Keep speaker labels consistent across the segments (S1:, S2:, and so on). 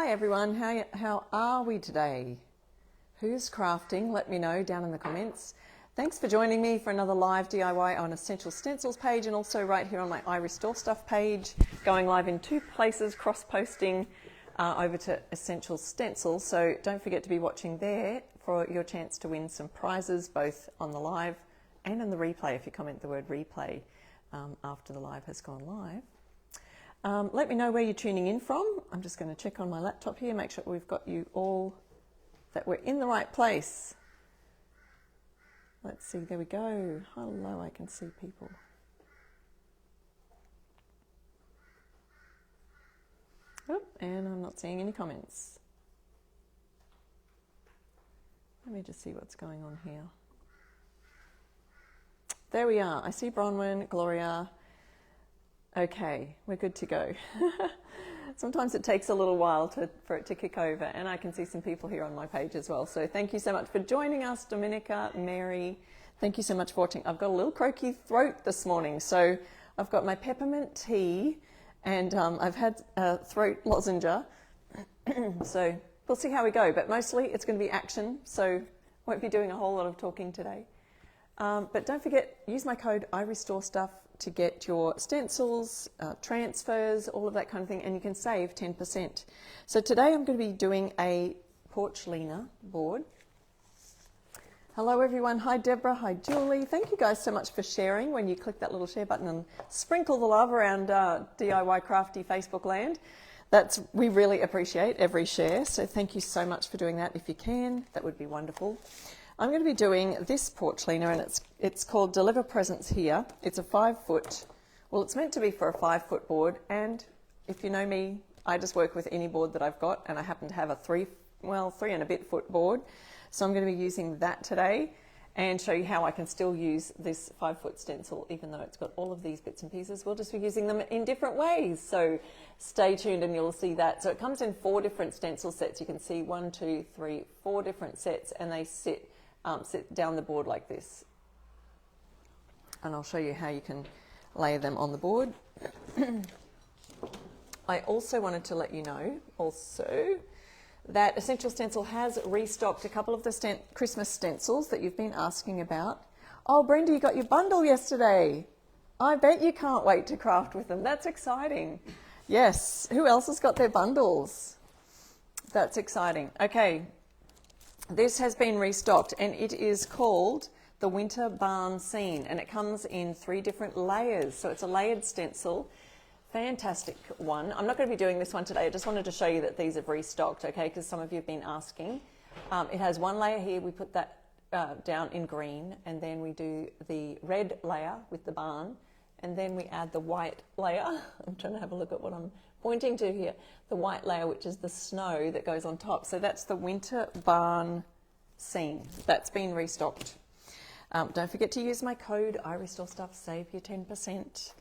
S1: Hi everyone, how are we today? Who's crafting? Let me know down in the comments. Thanks for joining me for another live DIY on Essential Stencils page, and also right here on my I Restore Stuff page, going live in two places, cross-posting over to Essential Stencil. So don't forget to be watching there for your chance to win some prizes, both on the live and in the replay if you comment the word replay after the live has gone live. Let me know where you're tuning in from. I'm just going to check on my laptop here, make sure we've got you all, that we're in the right place. Let's see, there we go. Hello, I can see people. Oh, and I'm not seeing any comments. Let me just see what's going on here. There we are. I see Bronwyn, Gloria. Okay, we're good to go. Sometimes it takes a little while for it to kick over, and I can see some people here on my page as well. So thank you so much for joining us, Dominica, Mary. Thank you so much for watching. I've got a little croaky throat this morning, so I've got my peppermint tea, and I've had a throat lozenge. So we'll see how we go, but mostly it's going to be action, so won't be doing a whole lot of talking today. But don't forget, use my code IRestoreStuff to get your stencils, transfers, all of that kind of thing, and you can save 10%. So today I'm going to be doing a Porch Leaner board. Hello everyone, hi Deborah, hi Julie. Thank you guys so much for sharing when you click that little share button and sprinkle the love around DIY Crafty Facebook land. We really appreciate every share, so thank you so much for doing that. If you can, that would be wonderful. I'm going to be doing this Porch Leaner, and it's called Deliver Presents Here. It's a 5-foot, well, it's meant to be for a 5-foot board, and if you know me, I just work with any board that I've got, and I happen to have a 3 and a bit foot board. So I'm going to be using that today and show you how I can still use this 5-foot stencil, even though it's got all of these bits and pieces. We'll just be using them in different ways. So stay tuned and you'll see that. So it comes in 4 different stencil sets. You can see 1, 2, 3, 4 different sets, and they sit down the board like this. And I'll show you how you can lay them on the board. I also wanted to let you know that Essential Stencil has restocked a couple of the Christmas stencils that you've been asking about. Oh, Brenda, you got your bundle yesterday. I bet you can't wait to craft with them. That's exciting. Yes, who else has got their bundles? That's exciting. Okay. This has been restocked, and it is called the Winter Barn Scene, and it comes in 3 different layers. So it's a layered stencil. Fantastic one. I'm not going to be doing this one today. I just wanted to show you that these have restocked, okay, because some of you have been asking. It has 1 layer here. We put that down in green, and then we do the red layer with the barn, and then we add the white layer. I'm trying to have a look at what I'm pointing to here. The white layer, which is the snow that goes on top. So that's the Winter Barn Scene. That's been restocked. Don't forget to use my code IRestoreStuff, save you 10%.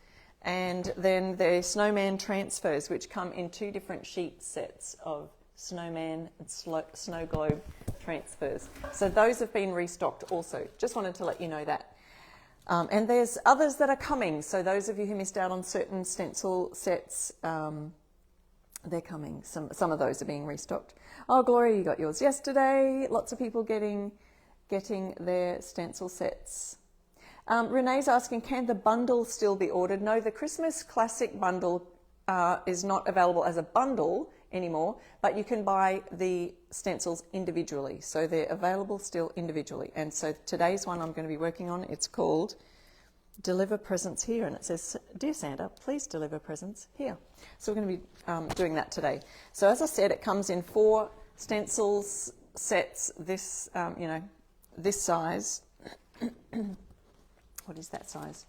S1: And then the snowman transfers, which come in 2 different sheet sets of snowman and snow globe transfers. So those have been restocked also. Just wanted to let you know that. And there's others that are coming. So those of you who missed out on certain stencil sets, they're coming. Some of those are being restocked. Oh, Gloria, you got yours yesterday. Lots of people getting their stencil sets. Renee's asking, can the bundle still be ordered? No, the Christmas Classic bundle is not available as a bundle anymore, but you can buy the stencils individually. So they're available still individually. And so today's one I'm going to be working on, it's called Deliver Presents Here. And it says, Dear Santa, please deliver presents here. So we're going to be doing that today. So as I said, it comes in 4 stencils sets, this, this size. What is that size?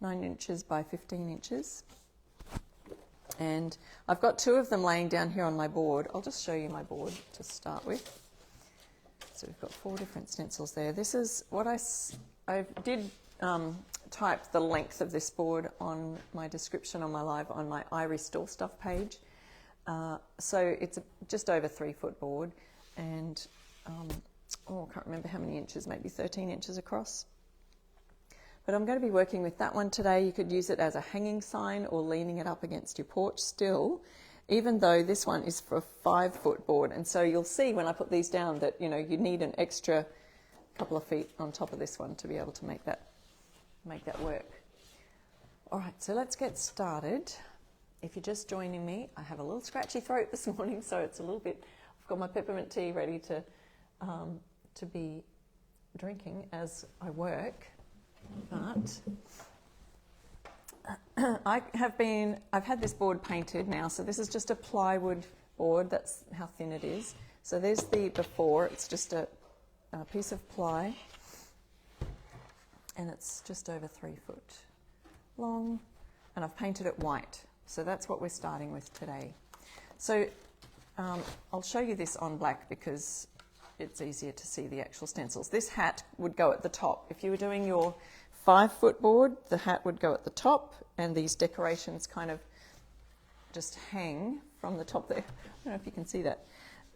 S1: 9 inches by 15 inches. And I've got 2 of them laying down here on my board. I'll just show you my board to start with. So we've got 4 different stencils there. This is what I did type the length of this board on my description on my live on my I Restore Stuff page. So it's just over 3-foot board, and I can't remember how many inches, maybe 13 inches across. But I'm going to be working with that one today. You could use it as a hanging sign or leaning it up against your porch still. even though this one is for a 5-foot board. And so you'll see when I put these down that, you know, you need an extra couple of feet on top of this one to be able to make that work. All right, so let's get started. If you're just joining me, I have a little scratchy throat this morning, so it's a little bit, I've got my peppermint tea ready to be drinking as I work, but I've had this board painted now, so this is just a plywood board, that's how thin it is. So there's the before, it's just a piece of ply, and it's just over 3 foot long, and I've painted it white. So that's what we're starting with today. So I'll show you this on black because it's easier to see the actual stencils. This hat would go at the top. If you were doing your 5-foot board, the hat would go at the top, and these decorations kind of just hang from the top there. I don't know if you can see that,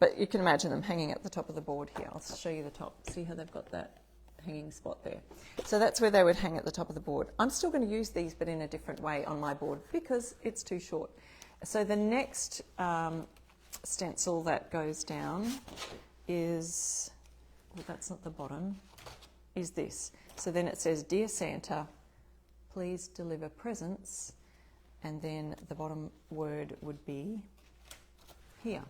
S1: but you can imagine them hanging at the top of the board here. I'll show you the top. See how they've got that hanging spot there. So that's where they would hang at the top of the board. I'm still going to use these, but in a different way on my board because it's too short. So the next stencil that goes down is, well, that's not the bottom, is this. So then it says, "Dear Santa, please deliver presents," and then the bottom word would be here.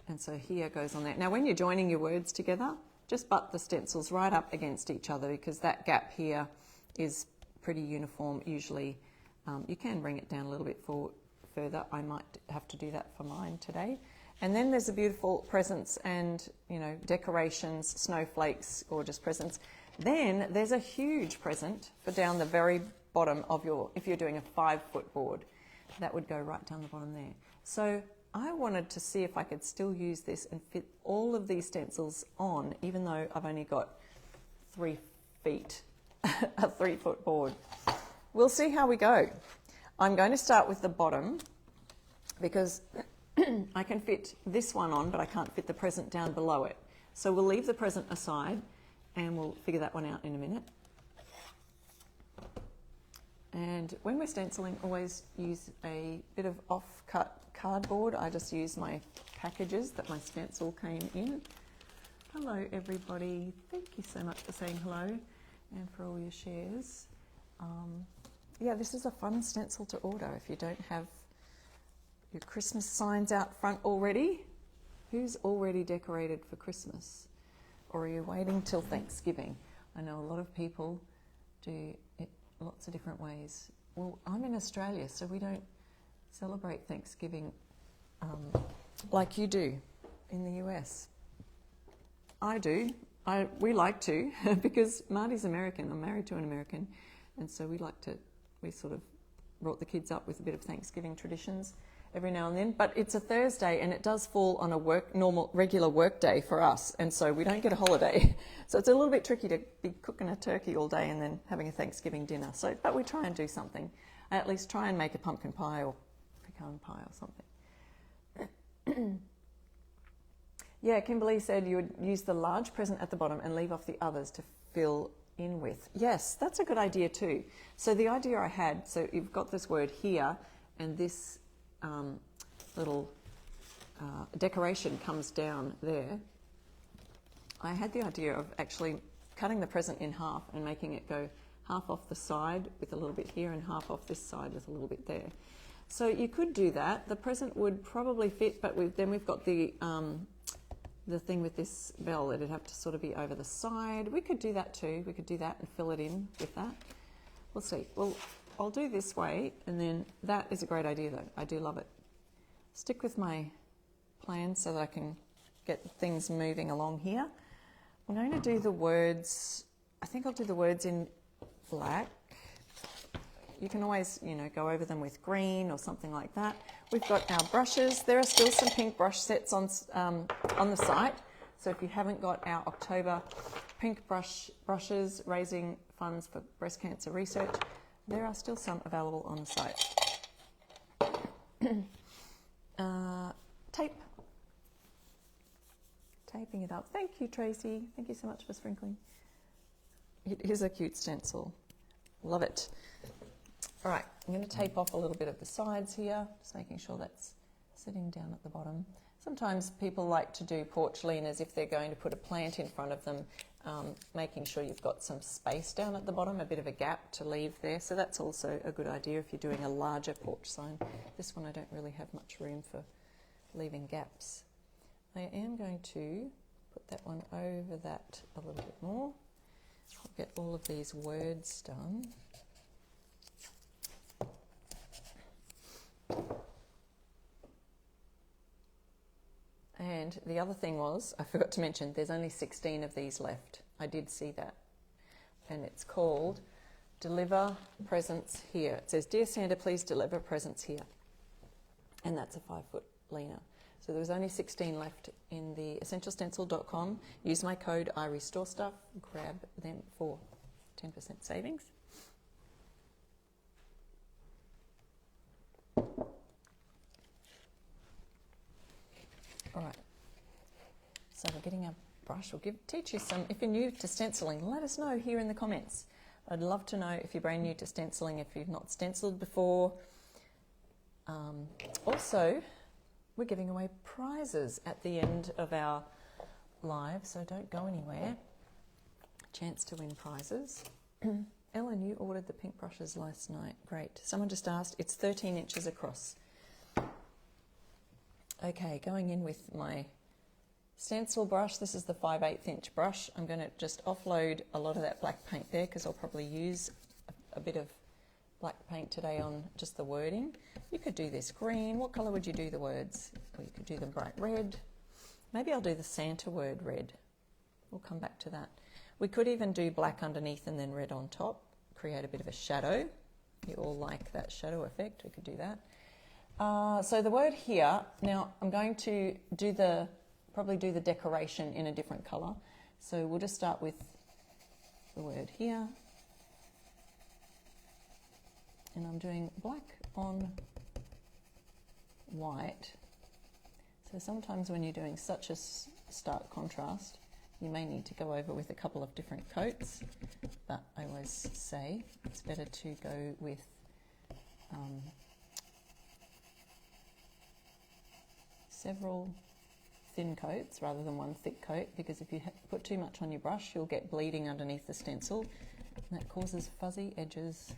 S1: And so here goes on there. Now when you're joining your words together, just butt the stencils right up against each other because that gap here is pretty uniform usually. You can bring it down a little bit further. I might have to do that for mine today. And then there's the beautiful presents and, you know, decorations, snowflakes, gorgeous presents. Then there's a huge present for down the very bottom of if you're doing a 5-foot board. That would go right down the bottom there. So I wanted to see if I could still use this and fit all of these stencils on, even though I've only got 3 feet, a 3-foot board. We'll see how we go. I'm going to start with the bottom because I can fit this one on, but I can't fit the present down below it. So we'll leave the present aside and we'll figure that one out in a minute. And when we're stenciling, always use a bit of off-cut cardboard. I just use my packages that my stencil came in. Hello everybody, thank you so much for saying hello and for all your shares. Yeah, this is a fun stencil to order if you don't have your Christmas signs out front already. Who's already decorated for Christmas? Or are you waiting till Thanksgiving? I know a lot of people do it lots of different ways. Well, I'm in Australia, so we don't celebrate Thanksgiving like you do in the US. I do. We like to because Marty's American. I'm married to an American, and so we sort of brought the kids up with a bit of Thanksgiving traditions every now and then. But it's a Thursday, and it does fall on a regular work day for us, and so we don't get a holiday. So it's a little bit tricky to be cooking a turkey all day and then having a Thanksgiving dinner. So, but we try and do something. I at least try and make a pumpkin pie or pecan pie or something. Yeah, Kimberly said you would use the large present at the bottom and leave off the others to fill in with. Yes, that's a good idea too. So the idea I had, so you've got this word here, and this little decoration comes down there. I had the idea of actually cutting the present in half and making it go half off the side with a little bit here and half off this side with a little bit there. So you could do that. The present would probably fit, but then we've got the thing with this bell. It'd have to sort of be over the side. We could do that too. We could do that and fill it in with that. We'll see. Well, I'll do this way, and then that is a great idea though. I do love it. Stick with my plan so that I can get things moving along here. I'm going to do the words, I think I'll do the words in black. You can always, go over them with green or something like that. We've got our brushes. There are still some pink brush sets on the site. So if you haven't got our October pink brushes raising funds for breast cancer research, there are still some available on the site. Tape. Taping it up. Thank you, Tracy. Thank you so much for sprinkling. It is a cute stencil. Love it. All right, I'm going to tape off a little bit of the sides here, just making sure that's sitting down at the bottom. Sometimes people like to do porch leaners if they're going to put a plant in front of them, making sure you've got some space down at the bottom, a bit of a gap to leave there. So that's also a good idea if you're doing a larger porch sign. This one I don't really have much room for leaving gaps. I am going to put that one over that a little bit more. I'll get all of these words done. And the other thing was, I forgot to mention, there's only 16 of these left. I did see that. And it's called Deliver Presents Here. It says, Dear Santa, please deliver presents here. And that's a 5-foot leaner. So there was only 16 left in the essentialstencil.com. Use my code IRestoreStuff. Grab them for 10% savings. All right, so we're getting a brush. We'll teach you some. If you're new to stenciling, let us know here in the comments. I'd love to know if you're brand new to stenciling, if you've not stenciled before. Also, we're giving away prizes at the end of our live, so don't go anywhere. Chance to win prizes. Ellen, you ordered the pink brushes last night. Great. Someone just asked, it's 13 inches across. Okay, going in with my stencil brush. This is the 5/8 inch brush. I'm going to just offload a lot of that black paint there because I'll probably use a bit of black paint today on just the wording. You could do this green. What colour would you do the words? Or you could do them bright red. Maybe I'll do the Santa word red. We'll come back to that. We could even do black underneath and then red on top. Create a bit of a shadow. You all like that shadow effect. We could do that. So the word here, now I'm going to probably do the decoration in a different colour. So we'll just start with the word here. And I'm doing black on white. So sometimes when you're doing such a stark contrast, you may need to go over with a couple of different coats. But I always say it's better to go with several thin coats rather than one thick coat, because if you put too much on your brush, you'll get bleeding underneath the stencil, and that causes fuzzy edges,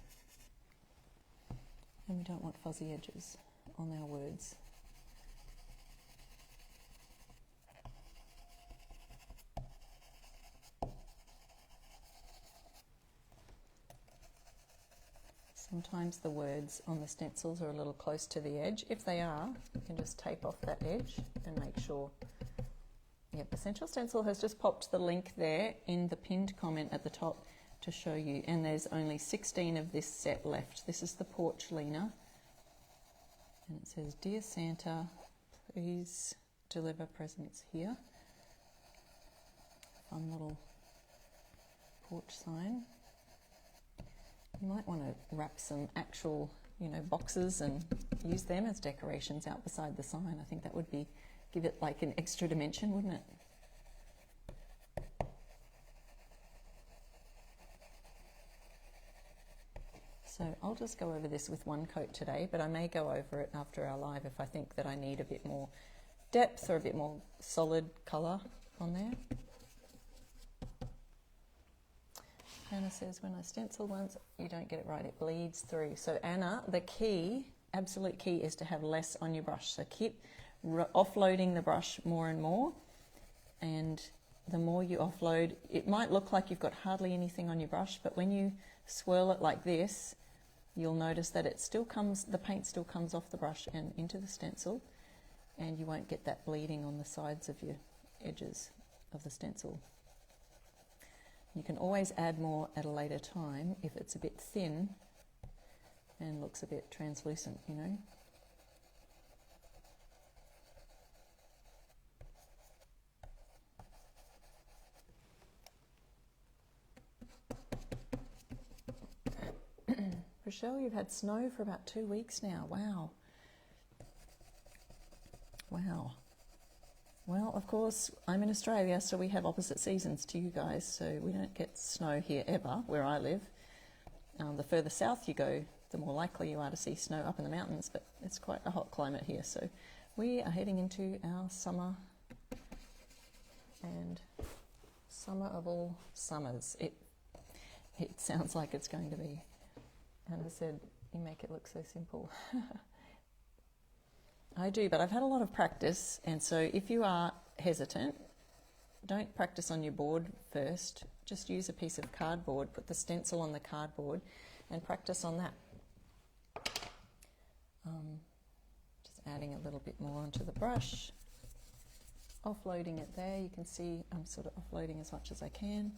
S1: and we don't want fuzzy edges on our words. Sometimes the words on the stencils are a little close to the edge. If they are, you can just tape off that edge and make sure. Yep, Essential Stencil has just popped the link there in the pinned comment at the top to show you. And there's only 16 of this set left. This is the Porch Leaner. And it says, Dear Santa, please deliver presents here. Fun little porch sign. You might want to wrap some actual, boxes and use them as decorations out beside the sign. I think that would give it like an extra dimension, wouldn't it? So I'll just go over this with one coat today, but I may go over it after our live if I think that I need a bit more depth or a bit more solid colour on there. Anna says, when I stencil once, you don't get it right, it bleeds through. So Anna, the key, absolute key, is to have less on your brush. So keep offloading the brush more and more. And the more you offload, it might look like you've got hardly anything on your brush, but when you swirl it like this, you'll notice that the paint still comes off the brush and into the stencil, and you won't get that bleeding on the sides of your edges of the stencil. You can always add more at a later time if it's a bit thin and looks a bit translucent, Rochelle, you've had snow for about 2 weeks now. Wow. Wow. Well, of course, I'm in Australia, so we have opposite seasons to you guys, so we don't get snow here ever, where I live. The further south you go, the more likely you are to see snow up in the mountains, but it's quite a hot climate here. So we are heading into our summer, and summer of all summers. It sounds like it's going to be. And I said, you make it look so simple. I do, but I've had a lot of practice, and so if you are hesitant, don't practice on your board first. Just use a piece of cardboard, put the stencil on the cardboard, and practice on that. Just adding a little bit more onto the brush, offloading it there. You can see I'm sort of offloading as much as I can.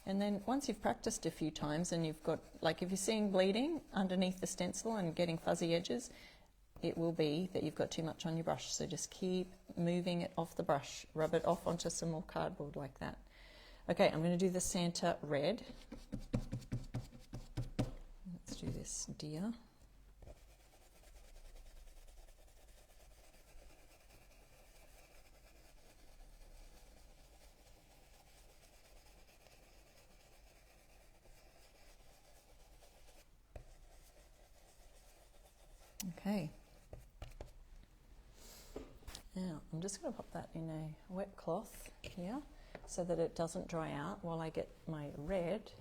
S1: And then once you've practiced a few times and you've got, like if you're seeing bleeding underneath the stencil and getting fuzzy edges, it will be that you've got too much on your brush. So just keep moving it off the brush, rub it off onto some more cardboard like that. Okay, I'm going to do the Santa red. Let's do this deer. Okay. Now, I'm just going to pop that in a wet cloth here so that it doesn't dry out while I get my red.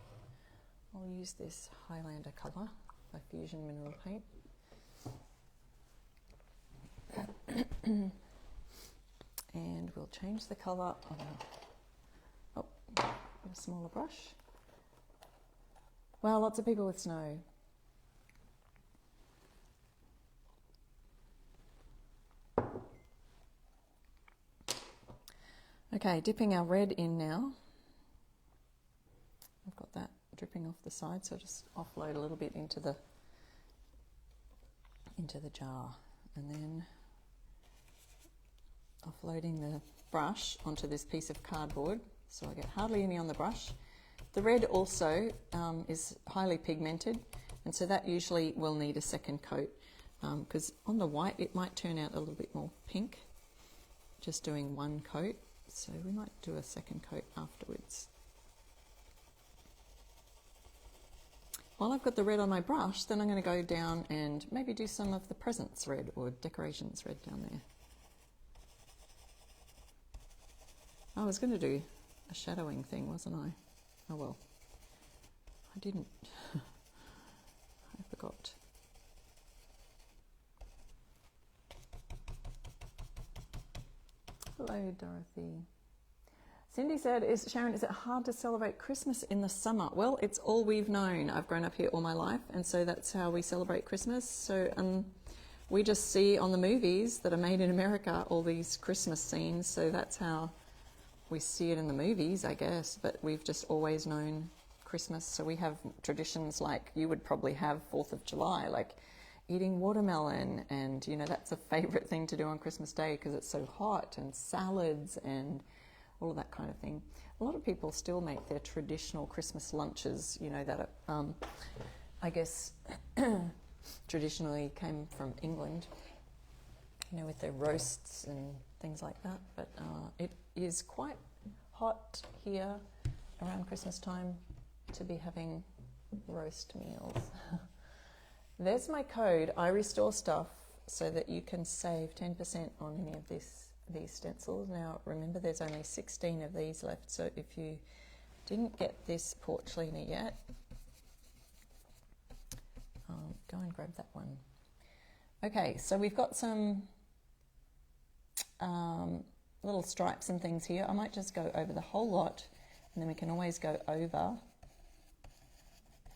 S1: I'll use this Highlander colour by Fusion Mineral Paint. And we'll change the colour on a smaller brush. Wow, lots of people with snow. Okay, dipping our red in now. I've got that dripping off the side, so just offload a little bit into the jar, and then offloading the brush onto this piece of cardboard, so I get hardly any on the brush. The red also is highly pigmented, and so that usually will need a second coat, because on the white it might turn out a little bit more pink, just doing one coat. So we might do a second coat afterwards. While I've got the red on my brush, then I'm going to go down and maybe do some of the presents red or decorations red down there. I was going to do a shadowing thing, wasn't I? Oh well, I didn't. I forgot. Hello, Dorothy. Cindy said, Sharon, is it hard to celebrate Christmas in the summer? Well, it's all we've known. I've grown up here all my life, and so that's how we celebrate Christmas. So we just see on the movies that are made in America all these Christmas scenes, so that's how we see it in the movies, I guess. But we've just always known Christmas. So we have traditions like you would probably have 4th of July, like eating watermelon, and you know that's a favourite thing to do on Christmas Day because it's so hot, and salads and all of that kind of thing. A lot of people still make their traditional Christmas lunches, you know, that I guess traditionally came from England, you know, with their roasts and things like that. But it is quite hot here around Christmas time to be having roast meals. There's my code. I restore stuff so that you can save 10% on any of these stencils. Now remember, there's only 16 of these left, so if you didn't get this Porch Leaner yet, go and grab that one. Okay, so we've got some little stripes and things here. I might just go over the whole lot, and then we can always go over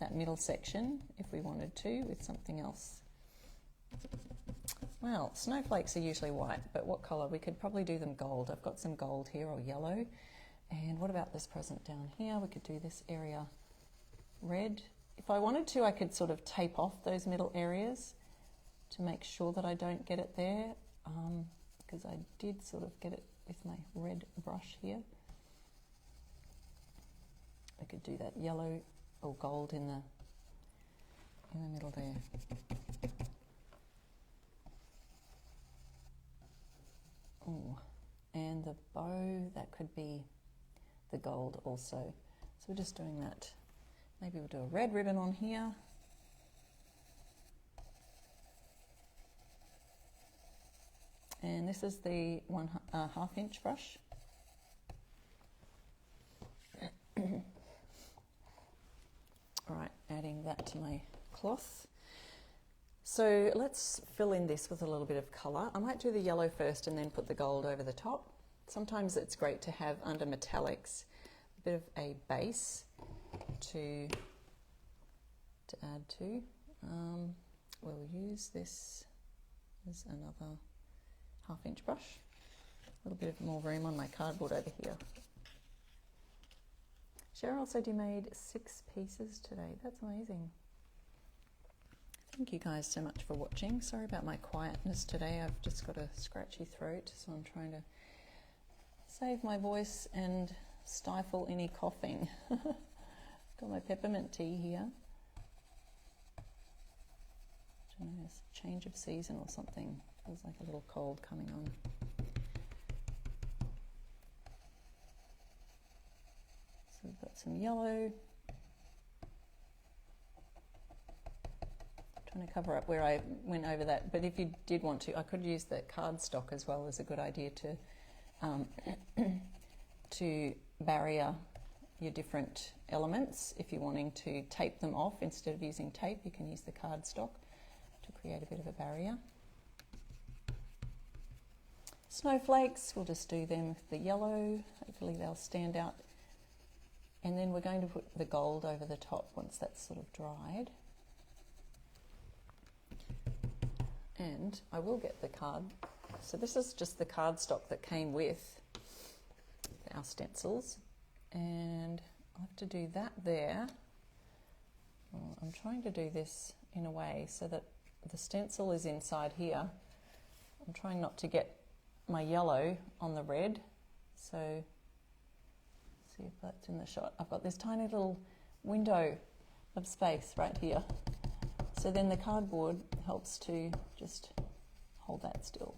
S1: that middle section if we wanted to with something else. Well, snowflakes are usually white, but what colour? We could probably do them gold. I've got some gold here, or yellow. And what about this present down here? We could do this area red. If I wanted to, I could sort of tape off those middle areas to make sure that I don't get it there, because I did sort of get it with my red brush here. I could do that yellow or gold in the middle there. Oh, and the bow, that could be the gold also. So we're just doing that Maybe we'll do a red ribbon on here. And this is the 1/2 inch brush. All right, adding that to my cloth. So let's fill in this with a little bit of colour. I might do the yellow first and then put the gold over the top. Sometimes it's great to have under metallics a bit of a base to add to. We'll use this as another 1/2 inch brush. A little bit more room on my cardboard over here. Cheryl said you made 6 pieces today. That's amazing. Thank you guys so much for watching. Sorry about my quietness today. I've just got a scratchy throat, so I'm trying to save my voice and stifle any coughing. Got my peppermint tea here. I don't know, it's a change of season or something. Feels like a little cold coming on. So we've got some yellow. Trying to cover up where I went over that, but if you did want to, I could use the cardstock as well as a good idea to to barrier your different elements. If you're wanting to tape them off instead of using tape, you can use the cardstock to create a bit of a barrier. Snowflakes, we'll just do them with the yellow. Hopefully they'll stand out. And then we're going to put the gold over the top once that's sort of dried. And I will get the card. So this is just the cardstock that came with our stencils. And I'll have to do that there. Well, I'm trying to do this in a way so that the stencil is inside here. I'm trying not to get my yellow on the red. So see if that's in the shot. I've got this tiny little window of space right here. So then the cardboard helps to just hold that still.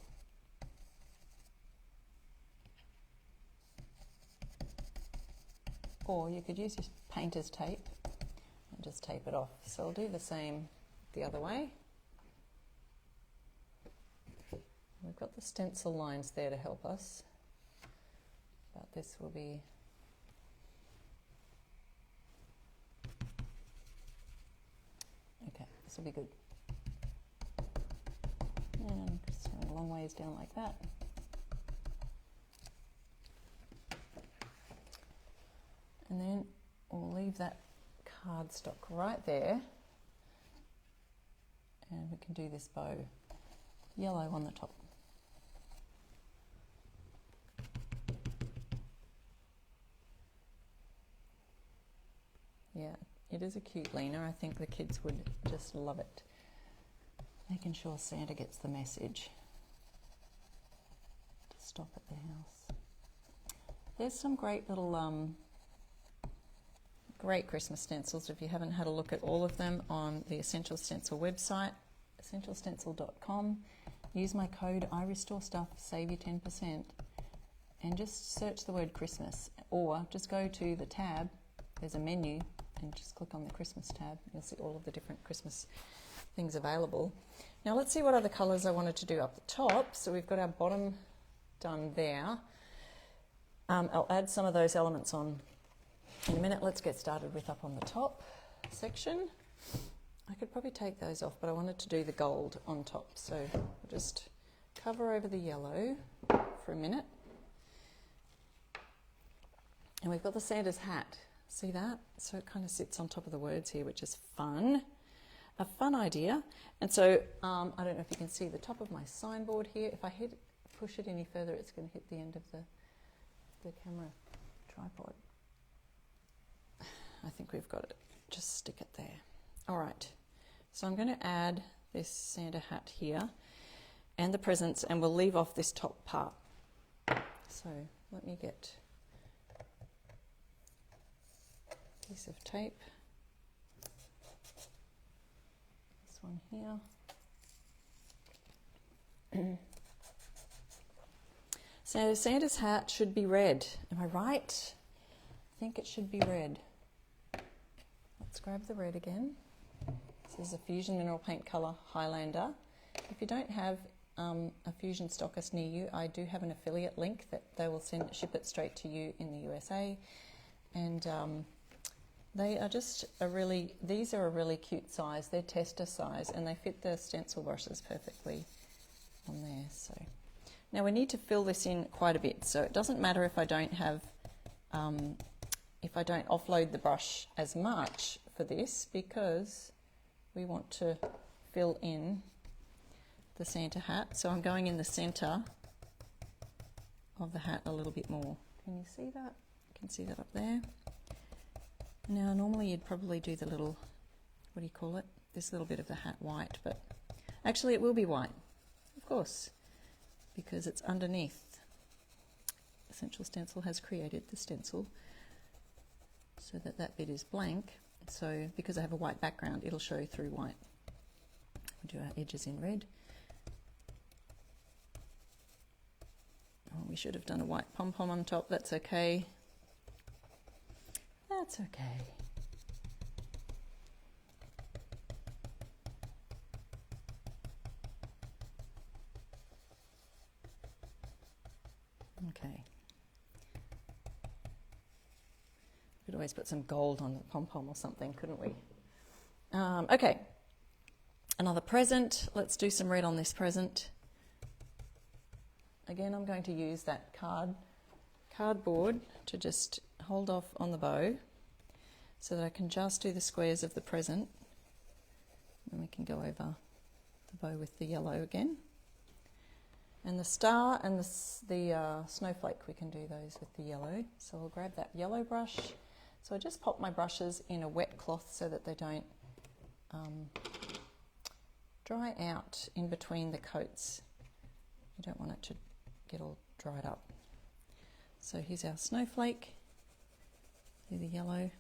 S1: Or you could use your painter's tape and just tape it off. So I'll do the same the other way. We've got the stencil lines there to help us, but this will be okay. This will be good. And just going a long ways down like that. And then we'll leave that cardstock right there, and we can do this bow, yellow on the top. Yeah, it is a cute leaner. I think the kids would just love it. Making sure Santa gets the message to stop at the house. There's some great little great Christmas stencils. If you haven't had a look at all of them on the Essential Stencil website, essentialstencil.com, use my code IRestoreStuff, save you 10%, and just search the word Christmas, or just go to the tab, there's a menu, and just click on the Christmas tab. You'll see all of the different Christmas things available. Now let's see what other colours I wanted to do up the top. So we've got our bottom done there. I'll add some of those elements on in a minute. Let's get started with up on the top section. I could probably take those off, but I wanted to do the gold on top. So I'll just cover over the yellow for a minute. And we've got the Santa's hat. See that? So it kind of sits on top of the words here, which is fun. A fun idea. And so I don't know if you can see the top of my signboard here. If I push it any further, it's going to hit the end of the camera tripod. I think we've got it. Just stick it there. All right. So I'm going to add this Santa hat here and the presents, and we'll leave off this top part. So let me get a piece of tape. This one here. So Santa's hat should be red. Am I right? I think it should be red. Let's grab the red again. This is a Fusion Mineral Paint Colour Highlander. If you don't have a Fusion stockist near you, I do have an affiliate link that they will ship it straight to you in the USA. And they are just these are a really cute size. They're tester size and they fit the stencil brushes perfectly on there. So now we need to fill this in quite a bit. So it doesn't matter if I don't have, if I don't offload the brush as much for this, because we want to fill in the Santa hat. So I'm going in the center of the hat a little bit more. Can you see that? You can see that up there. Now normally you'd probably do the little, what do you call it? This little bit of the hat white, but actually it will be white, of course, because it's underneath. Essential Stencil has created the stencil so that that bit is blank. So because I have a white background, it'll show through white. We'll do our edges in red. Oh, we should have done a white pom-pom on top. That's okay. That's okay. Okay. Could always put some gold on the pom-pom or something, couldn't we? Okay. Another present. Let's do some red on this present. Again, I'm going to use that cardboard to just hold off on the bow so that I can just do the squares of the present, and we can go over the bow with the yellow again. And the star and the snowflake, we can do those with the yellow. So I'll grab that yellow brush. So I just pop my brushes in a wet cloth so that they don't dry out in between the coats. You don't want it to get all dried up. So here's our snowflake, do the yellow,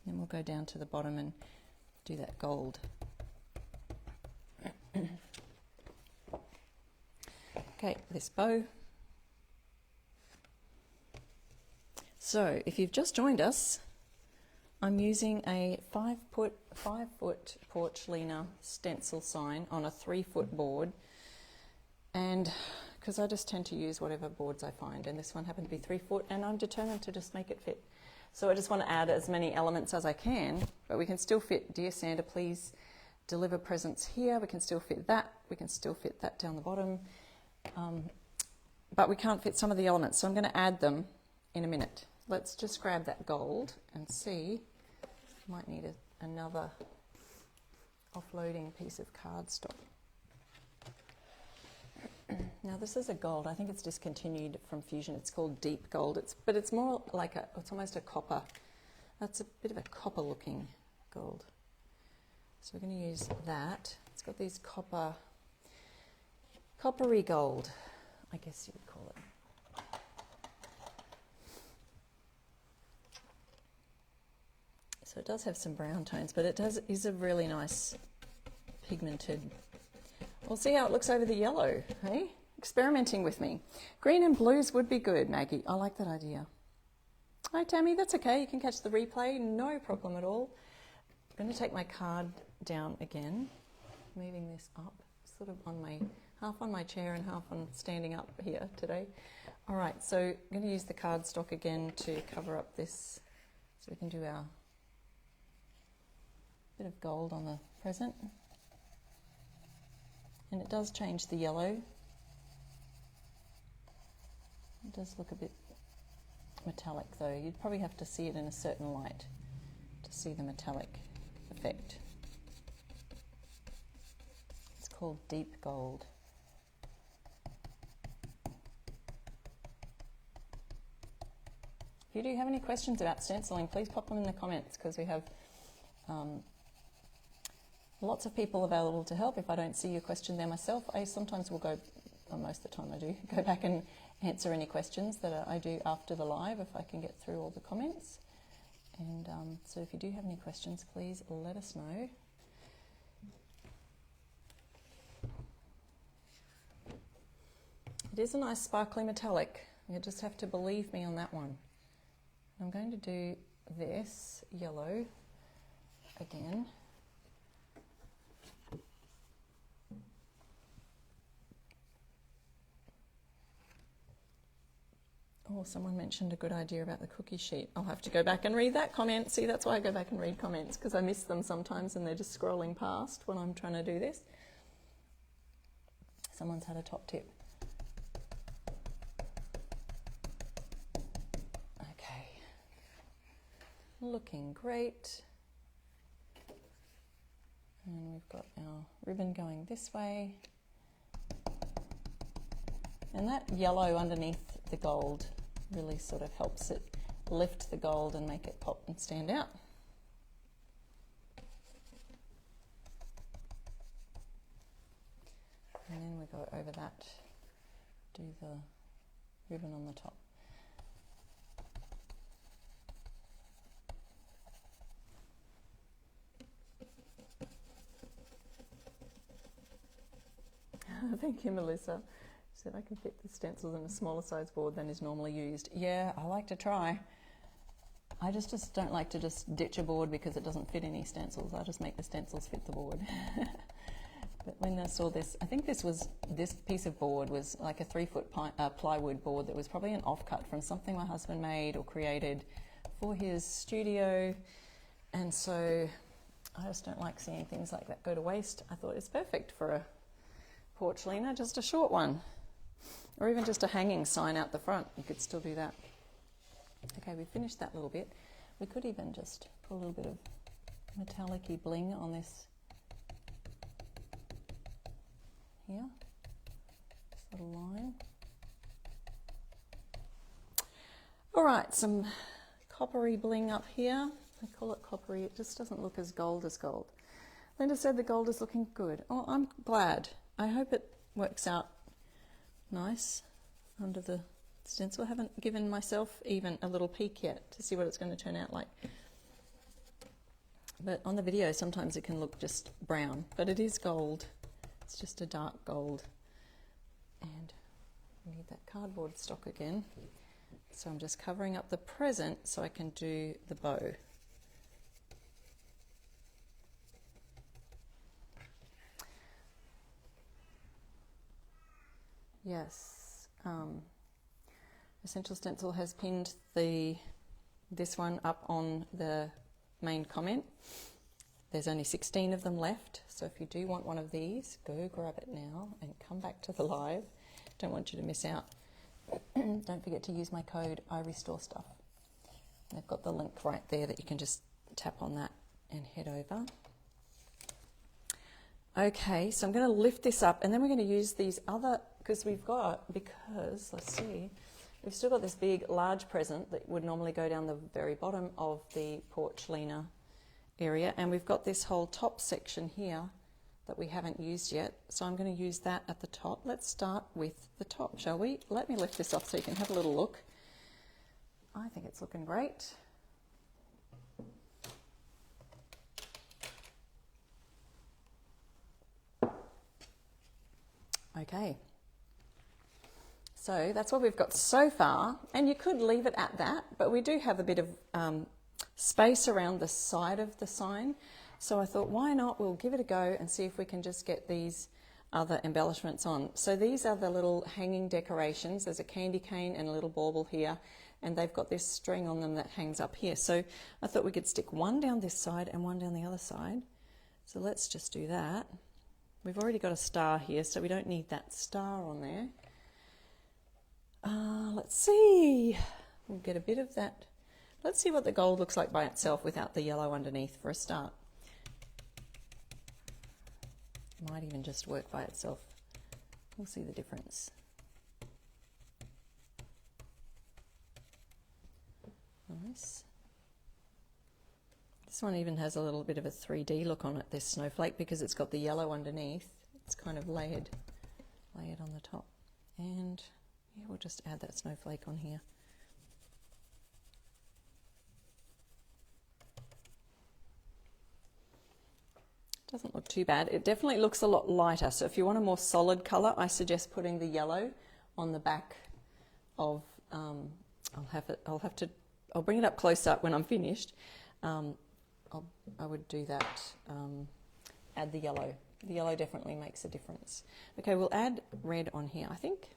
S1: then we'll go down to the bottom and do that gold. Okay, this bow. So if you've just joined us, I'm using a 5 foot Porch Leaner stencil sign on a 3 foot board, and because I just tend to use whatever boards I find, and this one happened to be 3 foot, and I'm determined to just make it fit. So I just want to add as many elements as I can, but we can still fit Dear Santa, please deliver presents here. We can still fit that. We can still fit that down the bottom, but we can't fit some of the elements, so I'm going to add them in a minute. Let's just grab that gold and see. Might need another offloading piece of cardstock. Now this is a gold. I think it's discontinued from Fusion. It's called Deep Gold. But it's more like it's almost a copper. That's a bit of a copper looking gold. So we're going to use that. It's got these coppery gold, I guess you would call it. So it does have some brown tones, but it is a really nice pigmented. We'll see how it looks over the yellow, hey? Experimenting with me. Green and blues would be good, Maggie. I like that idea. Hi, Tammy. That's okay. You can catch the replay. No problem at all. I'm going to take my card down again, moving this up, sort of on half on my chair and half on standing up here today. All right, so I'm going to use the cardstock again to cover up this, so we can do our bit of gold on the present. And it does change the yellow. It does look a bit metallic though. You'd probably have to see it in a certain light to see the metallic effect. It's called Deep Gold. If you do have any questions about stenciling, please pop them in the comments, because we have lots of people available to help. If I don't see your question there myself, I sometimes will go, or most of the time I do, go back and answer any questions that I do after the live if I can get through all the comments. And so if you do have any questions, please let us know. It is a nice sparkly metallic. You just have to believe me on that one. I'm going to do this yellow again. Oh, someone mentioned a good idea about the cookie sheet. I'll have to go back and read that comment. See, that's why I go back and read comments, because I miss them sometimes and they're just scrolling past when I'm trying to do this. Someone's had a top tip. Okay. Looking great. And we've got our ribbon going this way. And that yellow underneath the gold really sort of helps it lift the gold and make it pop and stand out. And then we go over that, do the ribbon on the top. Thank you, Melissa. She said I can fit the stencils in a smaller size board than is normally used. Yeah, I like to try. I just don't like to just ditch a board because it doesn't fit any stencils. I just make the stencils fit the board. But when I saw this, I think this piece of board was like a 3-foot plywood board that was probably an offcut from something my husband made or created for his studio. And so I just don't like seeing things like that go to waste. I thought it's perfect for a porch leaner, just a short one. Or even just a hanging sign out the front. You could still do that. Okay, we finished that little bit. We could even just put a little bit of metallic-y bling on this here. This little line. All right, some coppery bling up here. I call it coppery. It just doesn't look as gold as gold. Linda said the gold is looking good. Oh, I'm glad. I hope it works out nice under the stencil. I haven't given myself even a little peek yet to see what it's going to turn out like. But on the video sometimes it can look just brown, but it is gold. It's just a dark gold. And we need that cardboard stock again. So I'm just covering up the present so I can do the bow. Yes, Essential Stencil has pinned this one up on the main comment. There's only 16 of them left, so if you do want one of these, go grab it now and come back to the live. Don't want you to miss out. Don't forget to use my code IRestoreStuff. They've got the link right there that you can just tap on that and head over. Okay, so I'm going to lift this up and then we're going to use these other, because let's see, we've still got this big, large present that would normally go down the very bottom of the Porch Leaner area, and we've got this whole top section here that we haven't used yet, so I'm going to use that at the top. Let's start with the top, shall we? Let me lift this off so you can have a little look. I think it's looking great. Okay, so that's what we've got so far, and you could leave it at that, but we do have a bit of space around the side of the sign, so I thought why not, we'll give it a go and see if we can just get these other embellishments on. So these are the little hanging decorations. There's a candy cane and a little bauble here, and they've got this string on them that hangs up here. So I thought we could stick one down this side and one down the other side. So let's just do that. We've already got a star here, so we don't need that star on there. Let's see. We'll get a bit of that. Let's see what the gold looks like by itself without the yellow underneath for a start. Might even just work by itself. We'll see the difference. Nice. This one even has a little bit of a 3D look on it, this snowflake, because it's got the yellow underneath. It's kind of layered on the top. And yeah, we'll just add that snowflake on here. Doesn't look too bad. It definitely looks a lot lighter. So if you want a more solid color, I suggest putting the yellow on the back of, I'll bring it up close up when I'm finished. I would do that. Add the yellow. The yellow definitely makes a difference. Okay, we'll add red on here, I think.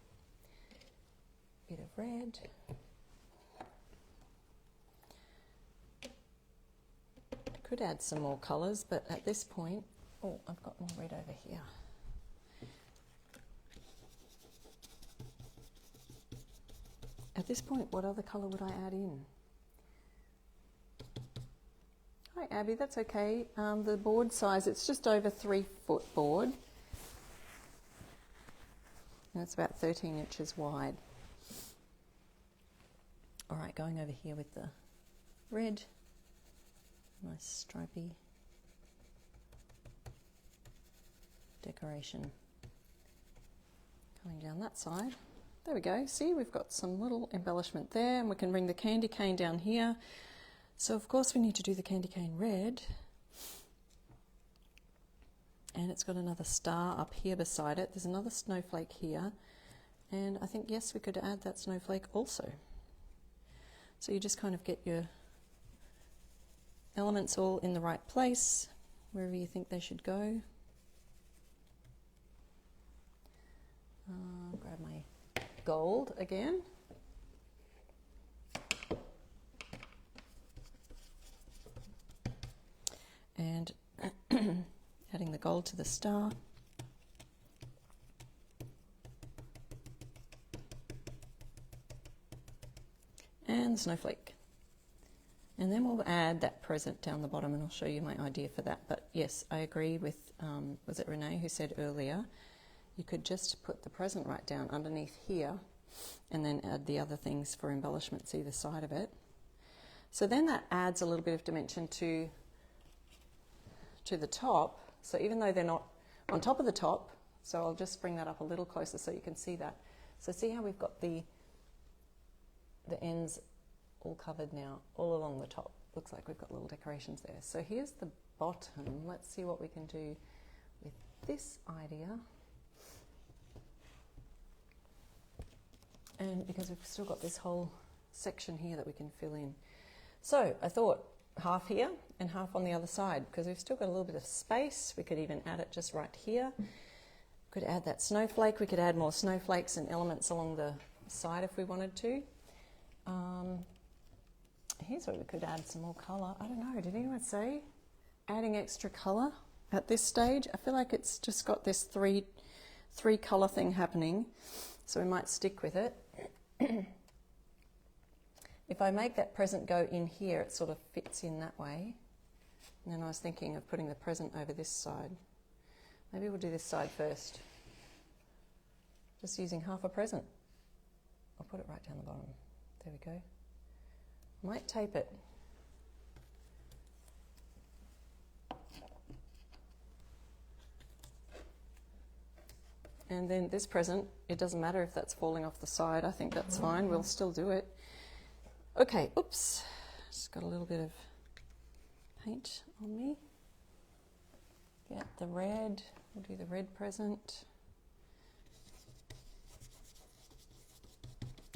S1: Bit of red. Could add some more colours, but at this point, oh, I've got more red over here. At this point, what other colour would I add in? Hi Abby, that's okay. The board size, it's just over 3 foot board. And it's about 13 inches wide. All right, going over here with the red. Nice stripy decoration coming down that side. There we go. See, we've got some little embellishment there, and we can bring the candy cane down here. So of course we need to do the candy cane red. And it's got another star up here beside it. There's another snowflake here. And I think, yes, we could add that snowflake also. So you just kind of get your elements all in the right place, wherever you think they should go. Grab my gold again. And adding the gold to the star. And the snowflake. And then we'll add that present down the bottom, and I'll show you my idea for that. But yes, I agree with, was it Renee who said earlier, you could just put the present right down underneath here and then add the other things for embellishments either side of it. So then that adds a little bit of dimension to the top. So even though they're not on top of the top, so I'll just bring that up a little closer so you can see that. So see how we've got the ends all covered now, all along the top. Looks like we've got little decorations there. So here's the bottom. Let's see what we can do with this idea. And because we've still got this whole section here that we can fill in. So I thought half here and half on the other side, because we've still got a little bit of space. We could even add it just right here. Could add that snowflake. We could add more snowflakes and elements along the side if we wanted to. Here's where we could add some more colour. I don't know, did anyone say adding extra colour at this stage? I feel like it's just got this three colour thing happening, so we might stick with it. If I make that present go in here, it sort of fits in that way. And then I was thinking of putting the present over this side. Maybe we'll do this side first. Just using half a present. I'll put it right down the bottom. There we go. Might tape it. And then this present, it doesn't matter if that's falling off the side. I think that's fine. We'll still do it. Okay, oops. Just got a little bit of paint on me. Get the red. We'll do the red present.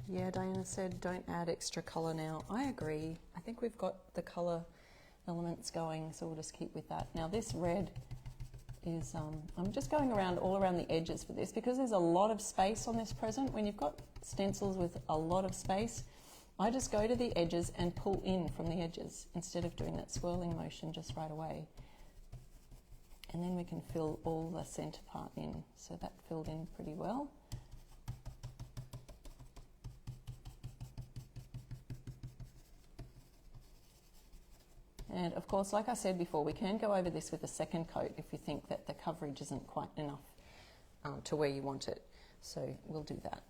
S1: Yeah, Diana said don't add extra colour now. I agree. I think we've got the colour elements going, so we'll just keep with that. Now this red is, I'm just going around all around the edges for this because there's a lot of space on this present. When you've got stencils with a lot of space, I just go to the edges and pull in from the edges instead of doing that swirling motion just right away. And then we can fill all the centre part in. So that filled in pretty well. And of course, like I said before, we can go over this with a second coat if you think that the coverage isn't quite enough to where you want it. So we'll do that.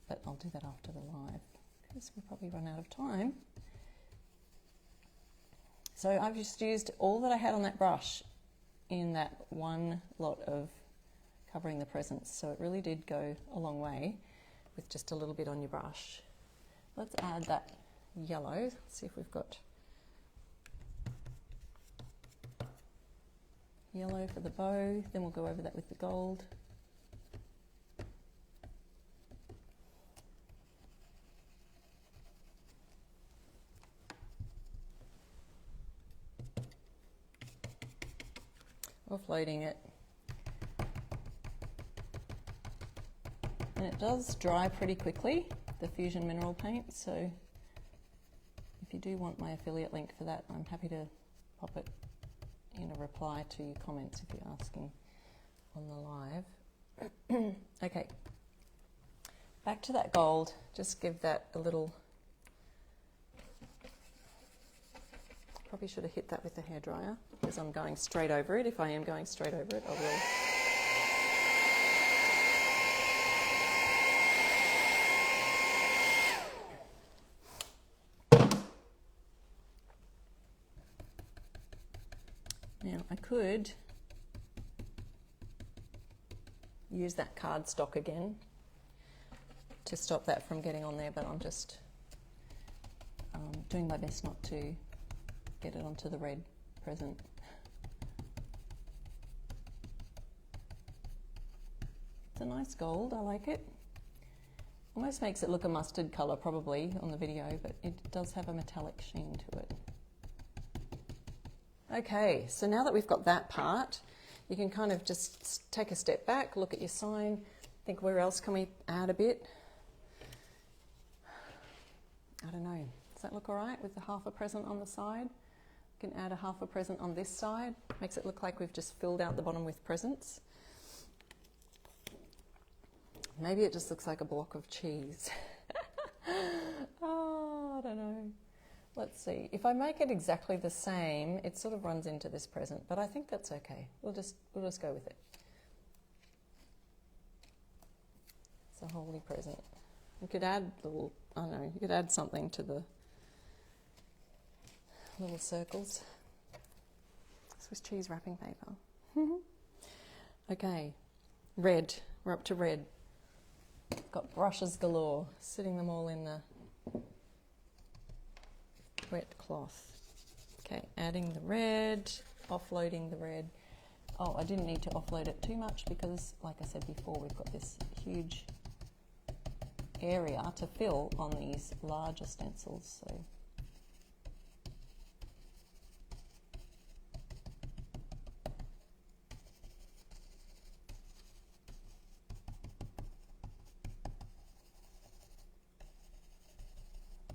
S1: But I'll do that after the live because we'll probably run out of time. So I've just used all that I had on that brush in that one lot of covering the presents. So it really did go a long way with just a little bit on your brush. Let's add that yellow. Let's see if we've got yellow for the bow, then we'll go over that with the gold. offloading it. And it does dry pretty quickly, the Fusion Mineral Paint, so if you do want my affiliate link for that, I'm happy to pop it in a reply to your comments if you're asking on the live. Okay, back to that gold, just give that a little, probably should have hit that with the hairdryer because I'm going straight over it. If I am going straight over it, I will. Now I could use that cardstock again to stop that from getting on there, but I'm just doing my best not to get it onto the red present. It's a nice gold, I like it. Almost makes it look a mustard colour probably on the video, but it does have a metallic sheen to it. Okay, so now that we've got that part, you can kind of just take a step back, look at your sign, think where else can we add a bit? I don't know, does that look all right with the half a present on the side? You can add a half a present on this side, makes it look like we've just filled out the bottom with presents. Maybe it just looks like a block of cheese. Oh, I don't know. Let's see, if I make it exactly the same, it sort of runs into this present, but I think that's okay. We'll just go with it. It's a holy present. You could add little, I don't know, you could add something to the little circles. Swiss cheese wrapping paper. Okay, red, we're up to red. Got brushes galore, sitting them all in the wet cloth. Okay, adding the red, offloading the red. Oh, I didn't need to offload it too much because, like I said before, we've got this huge area to fill on these larger stencils. So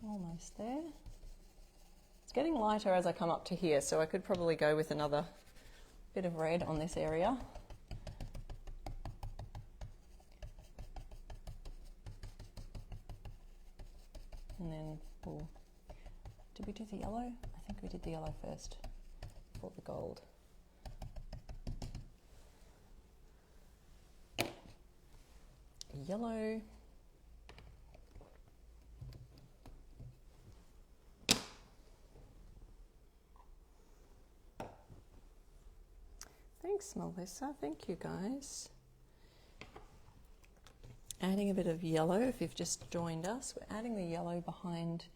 S1: almost there. It's getting lighter as I come up to here, so I could probably go with another bit of red on this area. And then did we do the yellow? I think we did the yellow first before the gold. Yellow. Thanks, Melissa. Thank you, guys. Adding a bit of yellow if you've just joined us. We're adding the yellow behind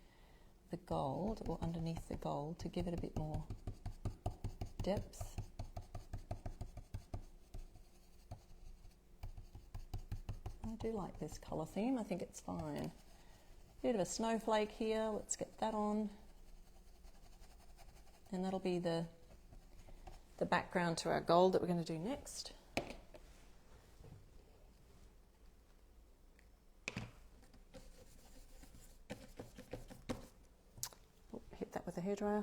S1: the gold or underneath the gold to give it a bit more depth. I do like this colour theme. I think it's fine. Bit of a snowflake here. Let's get that on. And that'll be the background to our gold that we're going to do next. Hit that with a hairdryer.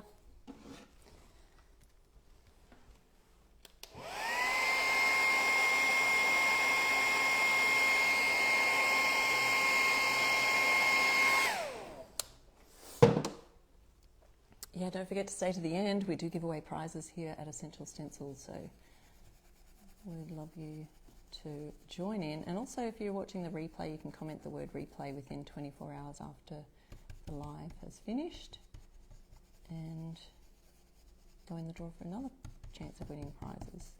S1: Yeah, don't forget to stay to the end. We do give away prizes here at Essential Stencil, so we'd love you to join in. And also, if you're watching the replay, you can comment the word replay within 24 hours after the live has finished and go in the draw for another chance of winning prizes.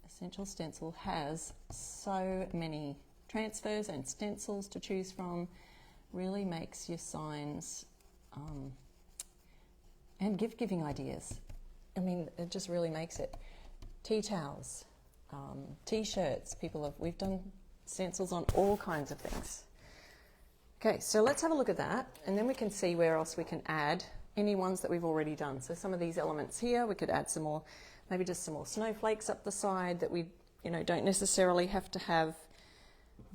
S1: Essential Stencil has so many transfers and stencils to choose from, really makes your signs and gift-giving ideas. I mean, it just really makes it. Tea towels, t-shirts, we've done stencils on all kinds of things. Okay, so let's have a look at that, and then we can see where else we can add any ones that we've already done. So some of these elements here, we could add some more maybe just some more snowflakes up the side that we, don't necessarily have to have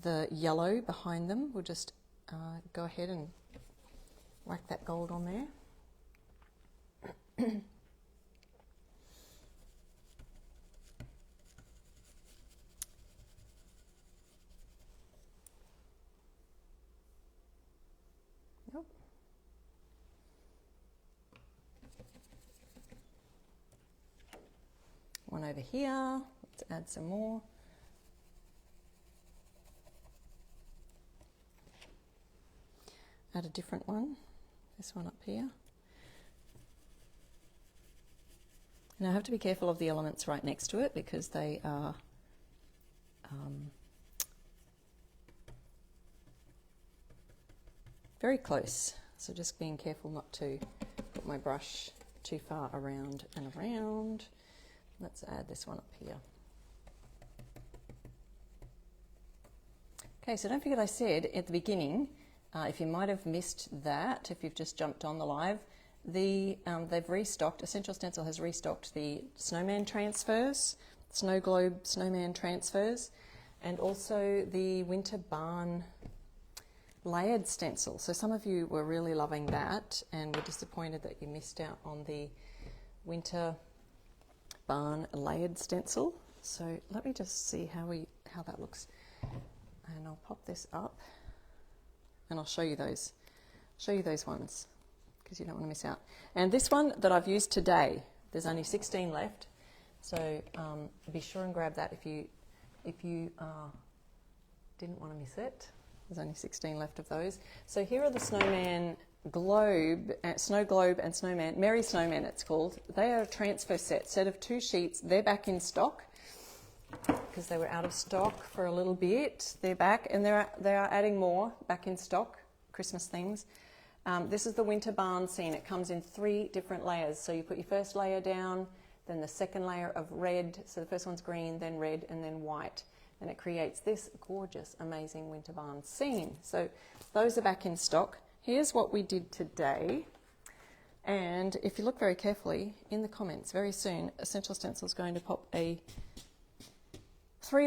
S1: the yellow behind them. We'll just go ahead and whack that gold on there. Yep. One over here, let's add some more. Add a different one, this one up here. Now I have to be careful of the elements right next to it because they are very close. So just being careful not to put my brush too far around and around. Let's add this one up here. Okay, so don't forget I said at the beginning, if you might have missed that, if you've just jumped on the live, they've restocked, Essential Stencil has restocked the snowman transfers, snow globe snowman transfers, and also the winter barn layered stencil. So some of you were really loving that and were disappointed that you missed out on the winter barn layered stencil. So let me just see how that looks, and I'll pop this up and I'll show you those ones because you don't want to miss out. And this one that I've used today, there's only 16 left, so be sure and grab that if you didn't want to miss it. There's only 16 left of those. So here are the snowman globe, snow globe and snowman, Merry Snowman it's called. They are a transfer set of 2 sheets. They're back in stock because they were out of stock for a little bit. They're back and they are adding more back in stock, Christmas things. This is the winter barn scene. It comes in 3 different layers. So you put your first layer down, then the second layer of red. So the first one's green, then red, and then white. And it creates this gorgeous, amazing winter barn scene. So those are back in stock. Here's what we did today. And if you look very carefully in the comments, very soon, Essential Stencil is going to pop 3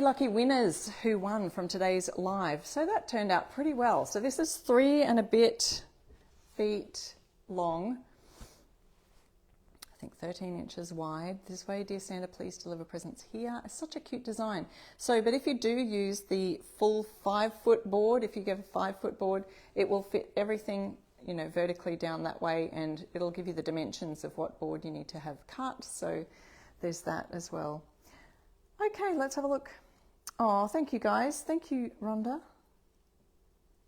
S1: lucky winners who won from today's live. So that turned out pretty well. So this is 3 and a bit feet long. I think 13 inches wide. This way, dear Santa, please deliver presents here. It's such a cute design. So, but if you do use the full 5-foot board, if you give a 5-foot board, it will fit everything, vertically down that way, and it'll give you the dimensions of what board you need to have cut. So there's that as well. Okay, let's have a look. Oh, thank you guys. Thank you, Rhonda.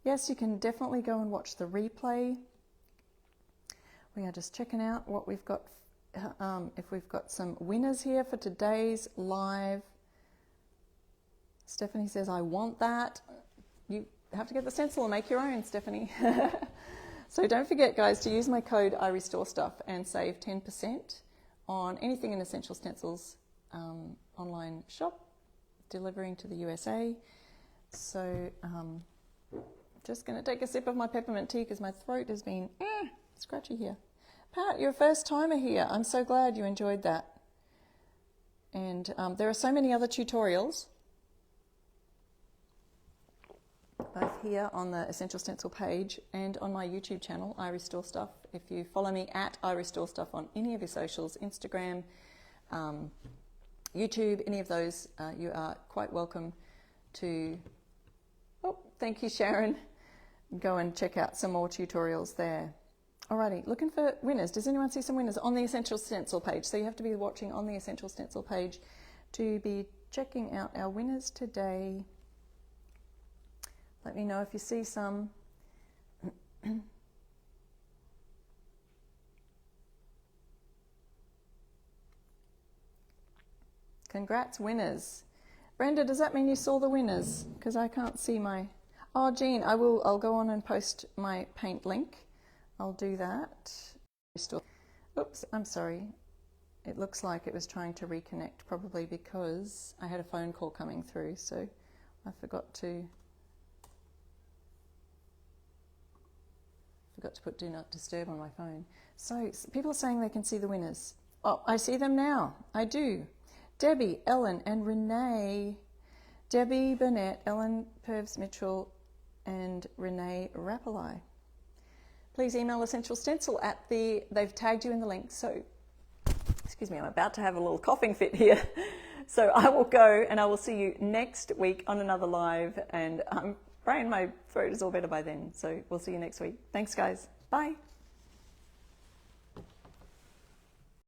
S1: Yes, you can definitely go and watch the replay. We are just checking out what we've got. If we've got some winners here for today's live. Stephanie says, I want that. You have to get the stencil and make your own, Stephanie. So don't forget, guys, to use my code IRestoreStuff and save 10% on anything in Essential Stencil's online shop, delivering to the USA. So just going to take a sip of my peppermint tea because my throat has been scratchy here. Pat, you're a first timer here. I'm so glad you enjoyed that. And there are so many other tutorials, both here on the Essential Stencil page and on my YouTube channel, IRestoreStuff. If you follow me at IRestoreStuff on any of your socials, Instagram, YouTube, any of those, you are quite welcome to, oh, thank you, Sharon. Go and check out some more tutorials there. Alrighty, looking for winners. Does anyone see some winners on the Essential Stencil page? So you have to be watching on the Essential Stencil page to be checking out our winners today. Let me know if you see some. Congrats, winners. Brenda, does that mean you saw the winners? Because I can't see my... Oh, Jean, I'll go on and post my paint link. I'll do that. Oops, I'm sorry. It looks like it was trying to reconnect, probably because I had a phone call coming through, so I forgot to put Do Not Disturb on my phone. So people are saying they can see the winners. Oh, I see them now. I do. Debbie, Ellen, and Renee. Debbie Burnett, Ellen Purves Mitchell, and Renee Rapalai. Please email Essential Stencil at they've tagged you in the link. So, excuse me, I'm about to have a little coughing fit here. So I will go and I will see you next week on another live. And I'm praying my throat is all better by then. So we'll see you next week. Thanks, guys. Bye.